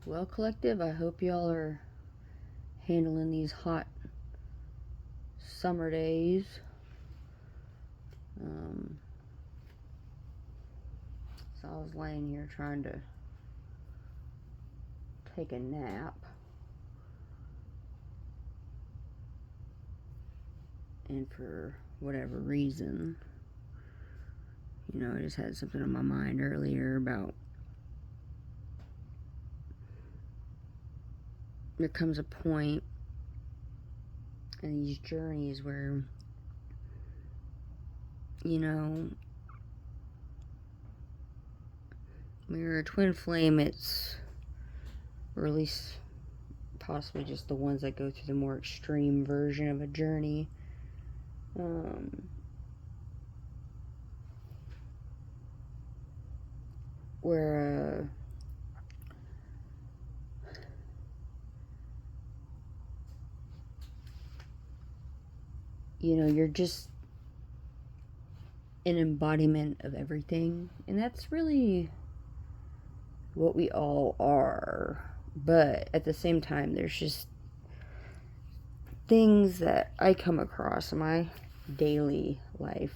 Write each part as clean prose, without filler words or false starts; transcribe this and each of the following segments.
Well, collective, I hope y'all are handling these hot summer days. Um, so I was laying here trying to take a nap, and for whatever reason, I just had something on my mind earlier about there comes a point in these journeys where, when you're a twin flame, or at least possibly just the ones that go through the more extreme version of a journey, where you're just an embodiment of everything, and that's really what we all are. But at the same time, there's just things that I come across in my daily life.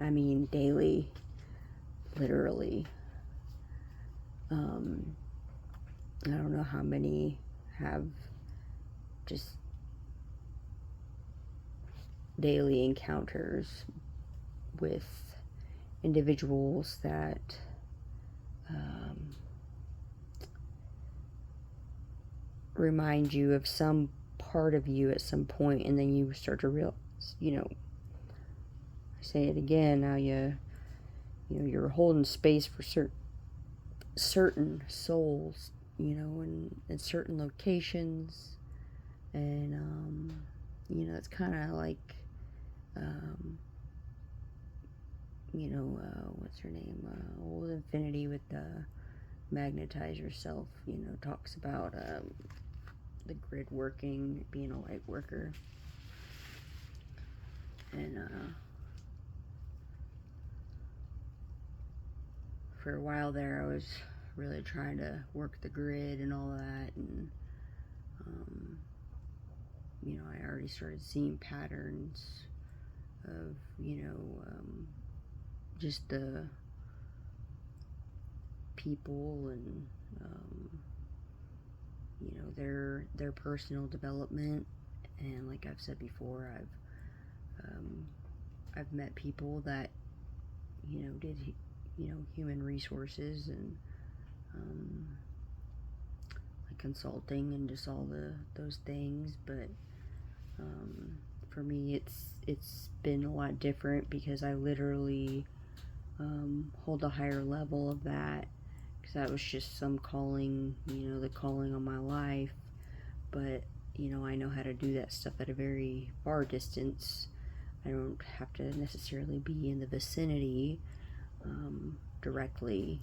I mean, daily, literally. I don't know how many have just daily encounters with individuals that remind you of some part of you at some point, and then you start to realize, I say it again, now you're holding space for certain souls, in certain locations, and it's kind of like, what's her name, Old Infinity with the Magnetize Yourself, talks about the grid working, being a light worker. And for a while there, I was really trying to work the grid and all that, and I already started seeing patterns of just the people and their personal development. And like I've said before, I've met people that did human resources and like consulting and just all those things. But for me, it's been a lot different because I literally hold a higher level of that, because that was just some calling, the calling on my life. But I know how to do that stuff at a very far distance. I don't have to necessarily be in the vicinity directly,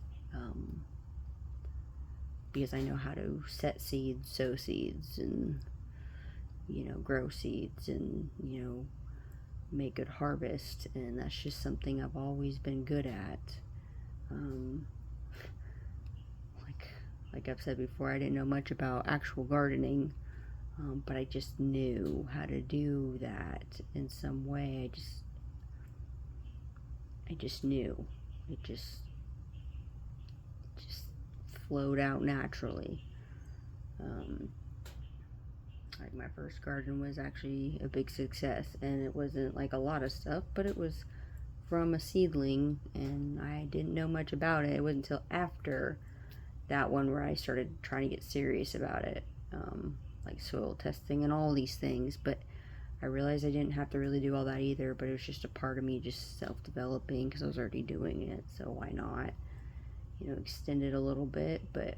because I know how to set seeds, sow seeds, and grow seeds, and make good harvest. And that's just something I've always been good at. Like I've said before, I didn't know much about actual gardening, but I just knew how to do that in some way. I just knew. It just flowed out naturally. Like my first garden was actually a big success, and it wasn't like a lot of stuff, but it was from a seedling, and I didn't know much about it. It wasn't until after that one where I started trying to get serious about it, like soil testing and all these things. But I realized I didn't have to really do all that either, but it was just a part of me just self-developing, because I was already doing it, so why not extend it a little bit. But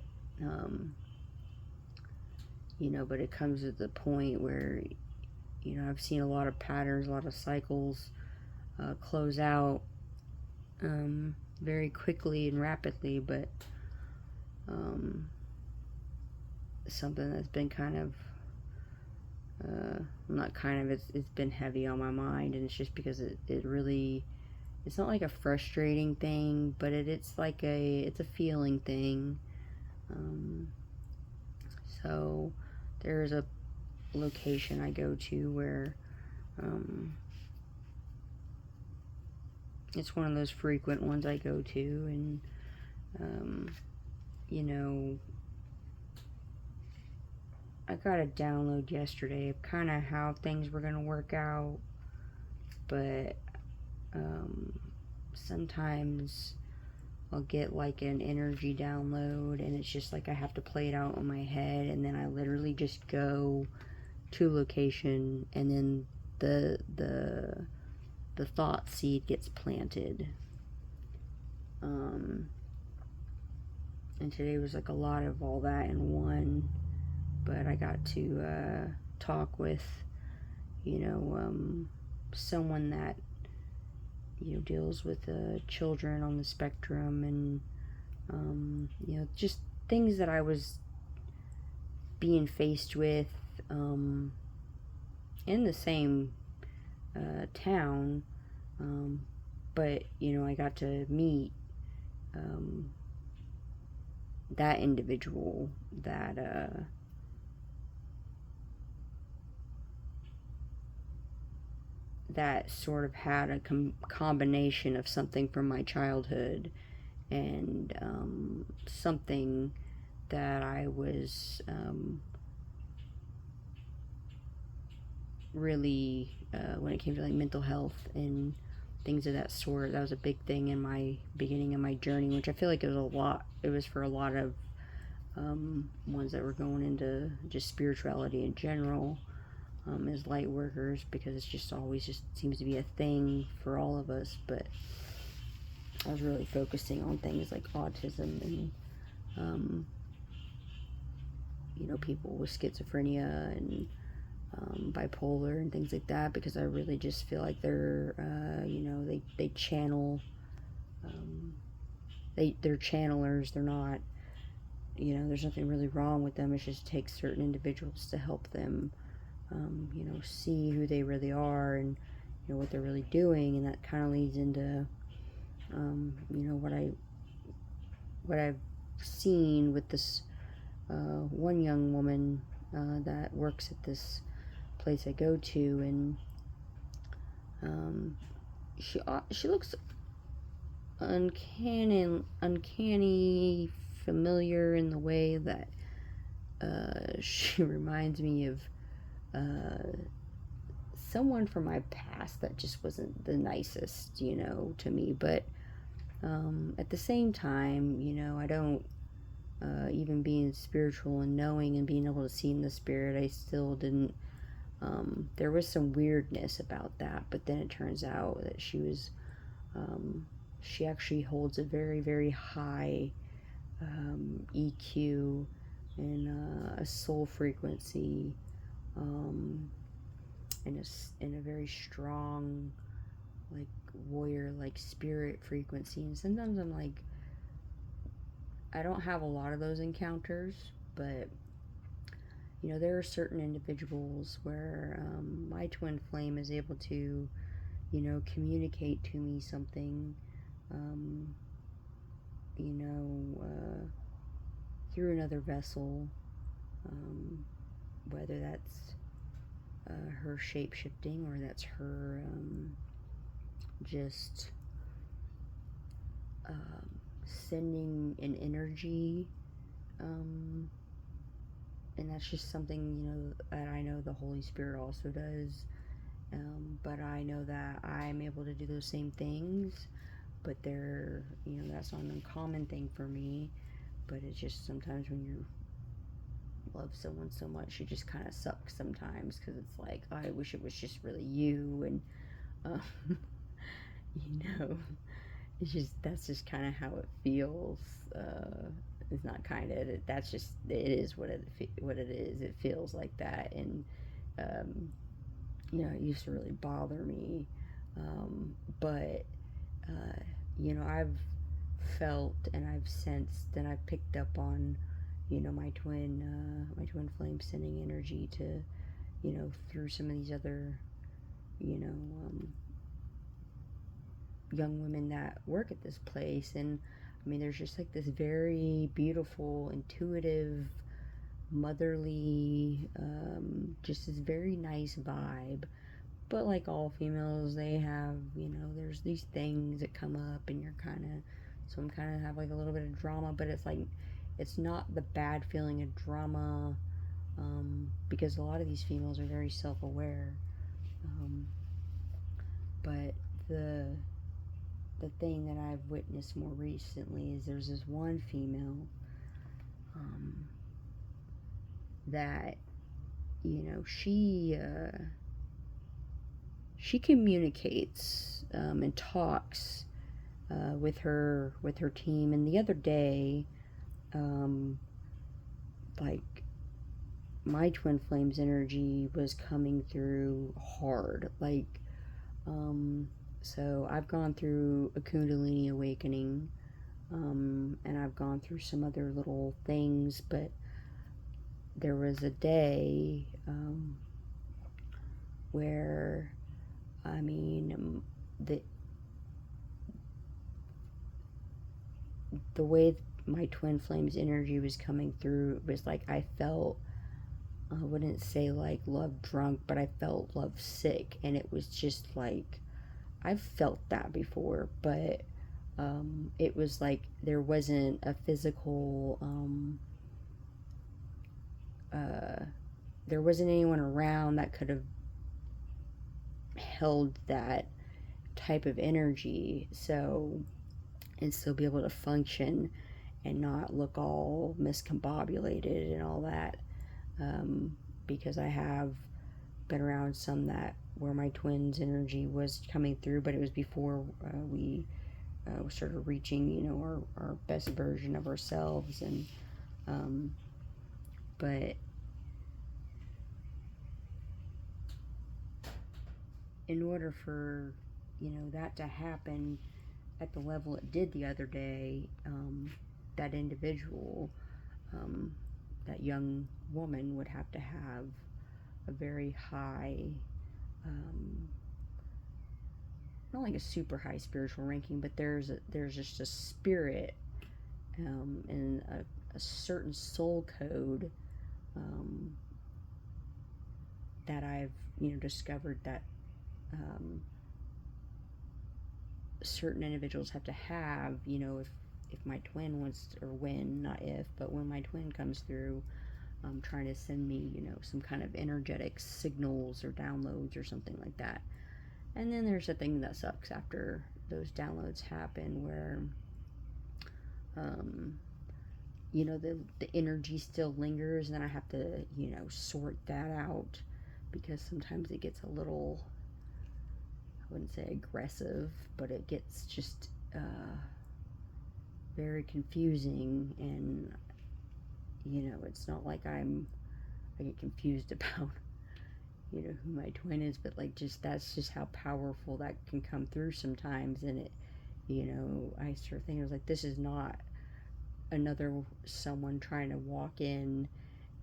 but it comes to the point where I've seen a lot of patterns, a lot of cycles close out very quickly and rapidly. But something that's been kind of not kind of, it's been heavy on my mind, and it's just because it really, it's not like a frustrating thing, but it's like it's a feeling thing. So there's a location I go to where it's one of those frequent ones I go to, and you know, I got a download yesterday of kind of how things were going to work out, but sometimes I'll get like an energy download, and it's just like I have to play it out in my head, and then I literally just go to location, and then the thought seed gets planted. And today was like a lot of all that in one, but I got to talk with, someone that, deals with children on the spectrum, and, just things that I was being faced with in the same town, but, I got to meet that individual that sort of had a combination of something from my childhood and something that I was really, when it came to like mental health and things of that sort. That was a big thing in my beginning of my journey, which I feel like it was for a lot of ones that were going into just spirituality in general, as light workers, because it's just always just seems to be a thing for all of us. But I was really focusing on things like autism and people with schizophrenia and bipolar and things like that, because I really just feel like they're they channel, they're channelers. They're not, there's nothing really wrong with them. It just takes certain individuals to help them see who they really are, and what they're really doing. And that kind of leads into what I've seen with this one young woman that works at this place I go to, and she looks uncanny familiar in the way that she reminds me of someone from my past that just wasn't the nicest, to me. But at the same time, I don't, even being spiritual and knowing and being able to see in the spirit, I still didn't, there was some weirdness about that. But then it turns out that she actually holds a very, very high EQ and a soul frequency, and a very strong, like, warrior, like, spirit frequency. And sometimes I'm like, I don't have a lot of those encounters, but there are certain individuals where my twin flame is able to, communicate to me something, through another vessel, whether that's her shape shifting, or that's her just sending an energy, and that's just something that I know the Holy Spirit also does, but I know that I'm able to do those same things, but they're, that's not an uncommon thing for me. But it's just sometimes when you love someone so much, it just kind of sucks sometimes, because it's like, oh, I wish it was just really you. And it's just, that's just kind of how it feels. It's not kind of, that's just, it is what it is. It feels like that. And it used to really bother me, but I've felt and I've sensed and I've picked up on my twin flame sending energy to, through some of these other young women that work at this place. And I mean, there's just like this very beautiful, intuitive motherly, just this very nice vibe. But like all females, they have, there's these things that come up, and you're kind of, some kind of have like a little bit of drama, but it's like, it's not the bad feeling of drama, because a lot of these females are very self aware. Um, but the the thing that I've witnessed more recently is there's this one female, um, that, she communicates, and talks, with her team. And the other day, um, like, my twin flames energy was coming through hard. Like, um, so I've gone through a Kundalini awakening, and I've gone through some other little things, but there was a day, where, I mean, the way my twin flames energy was coming through was like I felt, I wouldn't say like love drunk, but I felt love sick, and it was just like I've felt that before, but, it was like there wasn't a physical, uh, there wasn't anyone around that could have held that type of energy, so, and still be able to function and not look all miscombobulated and all that, um, because I have been around some that where my twins energy was coming through, but it was before, we started reaching, our best version of ourselves. And, um, but in order for, that to happen at the level it did the other day, that individual, um, that young woman would have to have a very high, um, not like a super high spiritual ranking, but there's just a spirit, and a certain soul code, um, that I've, discovered that, um, certain individuals have to have, if my twin wants to, or when, not if, but when my twin comes through, trying to send me, some kind of energetic signals or downloads or something like that. And then there's a thing that sucks after those downloads happen where, um, the energy still lingers, and then I have to, sort that out, because sometimes it gets a little, I wouldn't say aggressive, but it gets just, very confusing. And, it's not like I get confused about, who my twin is, but like, just that's just how powerful that can come through sometimes. And it, I start thinking, I was like, this is not another someone trying to walk in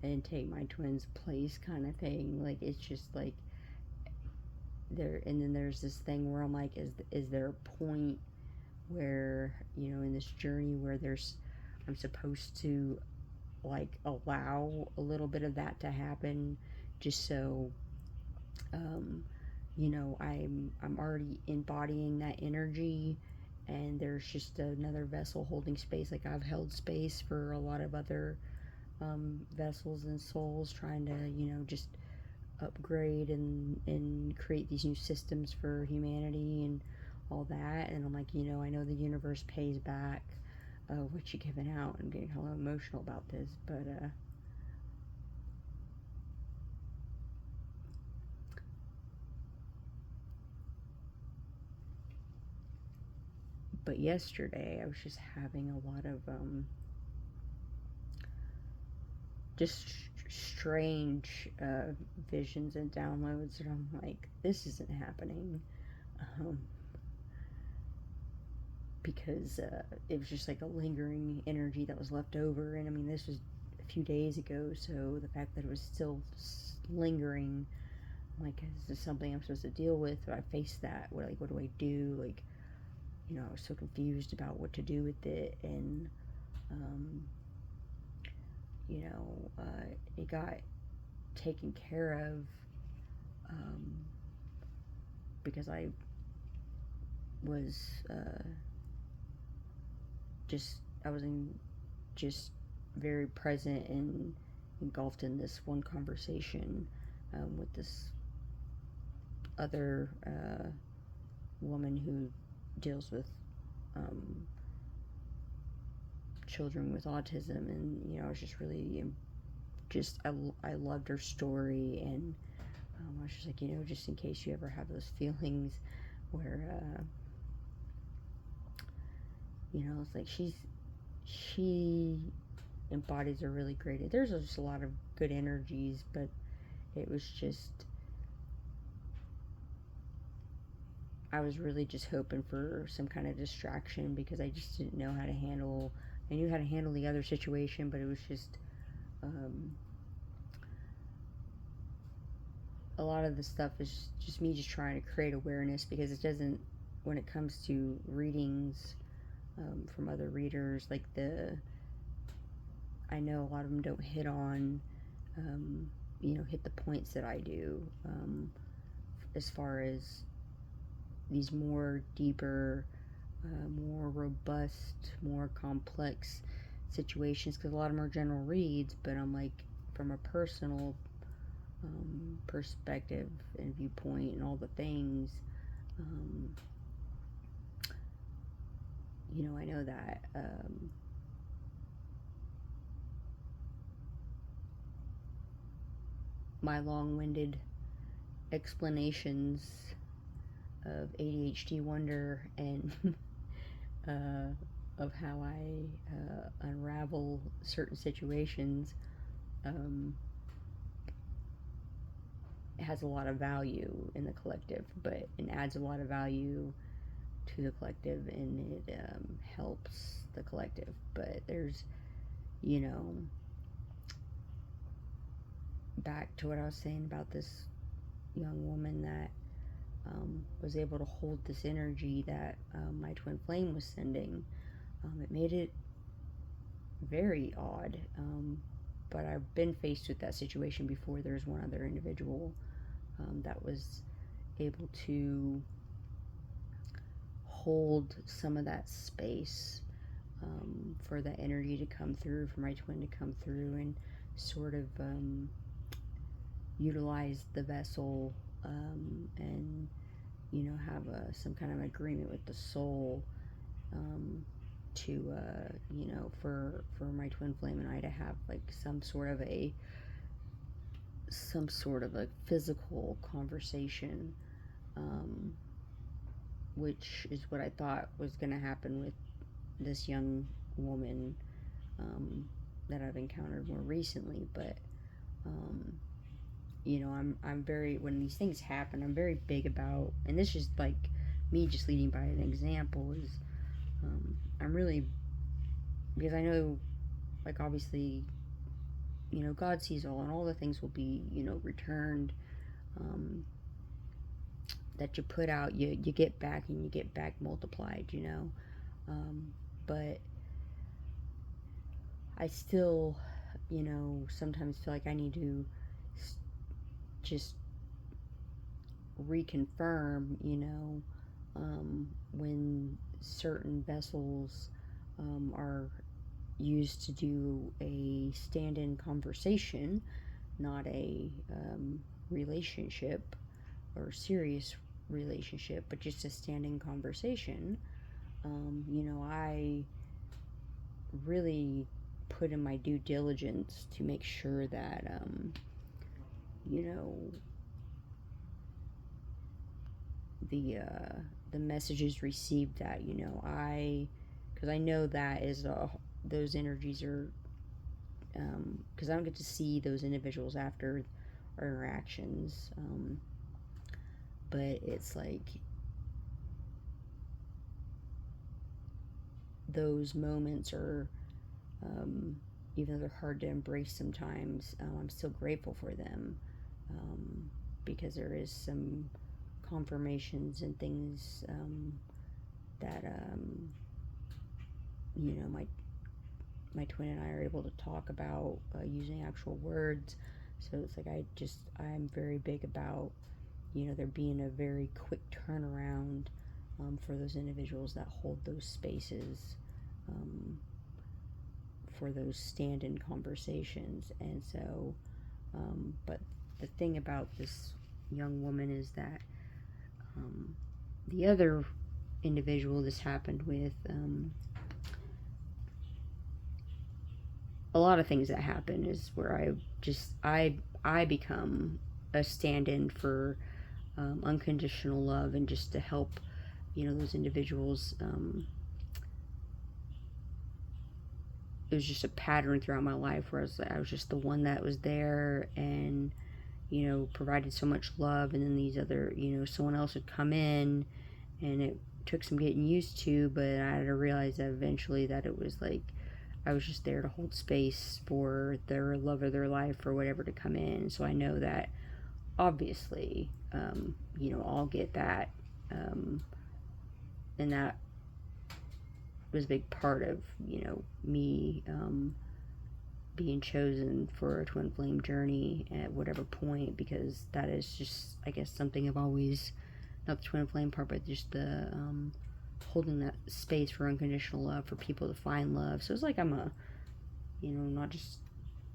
and take my twin's place kind of thing. Like, it's just like there. And then there's this thing where I'm like, is there a point where, in this journey where I'm supposed to like allow a little bit of that to happen, just so, um, I'm already embodying that energy, and there's just another vessel holding space. Like, I've held space for a lot of other, vessels and souls trying to, just upgrade and create these new systems for humanity and all that. And I'm like, I know the universe pays back, what you're giving out. I'm getting hella emotional about this, but yesterday I was just having a lot of, just strange, visions and downloads, and I'm like, this isn't happening, um, because, it was just like a lingering energy that was left over. And I mean, this was a few days ago, so the fact that it was still lingering, I'm like, is this something I'm supposed to deal with? Do I face that? What do I do? Like, I was so confused about what to do with it. And, um, it got taken care of, because I was I was just very present and engulfed in this one conversation with this other woman who deals with children with autism, and I was just really I loved her story, and I was just like, just in case you ever have those feelings where it's like she embodies a really great, there's just a lot of good energies, but it was just, I was really just hoping for some kind of distraction, because I just didn't know how to handle, I knew how to handle the other situation, but it was just a lot of the stuff is just me just trying to create awareness, because it doesn't, when it comes to readings from other readers, like I know a lot of them don't hit on hit the points that I do, as far as these more deeper, more robust, more complex situations, because a lot of them are general reads, but I'm like, from a personal perspective and viewpoint and all the things, I know that my long-winded explanations of ADHD wonder and of how I unravel certain situations has a lot of value in the collective, but it adds a lot of value to the collective, and it helps the collective. But there's, back to what I was saying about this young woman that was able to hold this energy that my twin flame was sending. It made it very odd, but I've been faced with that situation before. There's one other individual that was able to hold some of that space for that energy to come through, for my twin to come through, and sort of utilize the vessel, and have some kind of agreement with the soul, to for my twin flame and I to have like some sort of a physical conversation, which is what I thought was going to happen with this young woman that I've encountered more recently. But I'm very, when these things happen, I'm very big about, and this is like me just leading by an example, is I'm really, because I know, like, obviously, God sees all, and all the things will be, returned, that you put out, you get back, and you get back multiplied, but I still, sometimes feel like I need to just reconfirm, when certain vessels are used to do a stand-in conversation, not a relationship or serious relationship, but just a stand-in conversation. I really put in my due diligence to make sure that the messages received, that because I know that is those energies are, because I don't get to see those individuals after our interactions, but it's like those moments are, even though they're hard to embrace sometimes, I'm still grateful for them, because there is some confirmations and things that my my twin and I are able to talk about using actual words. So it's like I'm very big about, there being a very quick turnaround for those individuals that hold those spaces, for those stand-in conversations. And so, but the thing about this young woman is that the other individual this happened with, a lot of things that happen is where I become a stand-in for unconditional love, and just to help those individuals. It was just a pattern throughout my life where I was just the one that was there, and provided so much love, and then these other, someone else would come in, and it took some getting used to, but I had to realize that eventually that it was like I was just there to hold space for their love of their life or whatever to come in. So I know that obviously, I'll get that, and that was a big part of, me being chosen for a twin flame journey at whatever point, because that is just, I guess, something I've always, not the twin flame part, but just the holding that space for unconditional love, for people to find love. So it's like I'm a, not just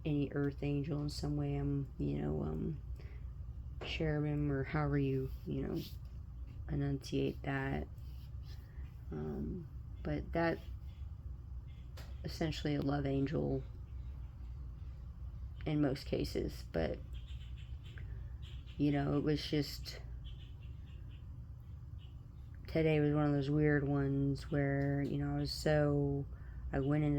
any earth angel in some way. I'm, cherubim, or however you, enunciate that. But that, essentially a love angel in most cases. But it was just, today was one of those weird ones where I went into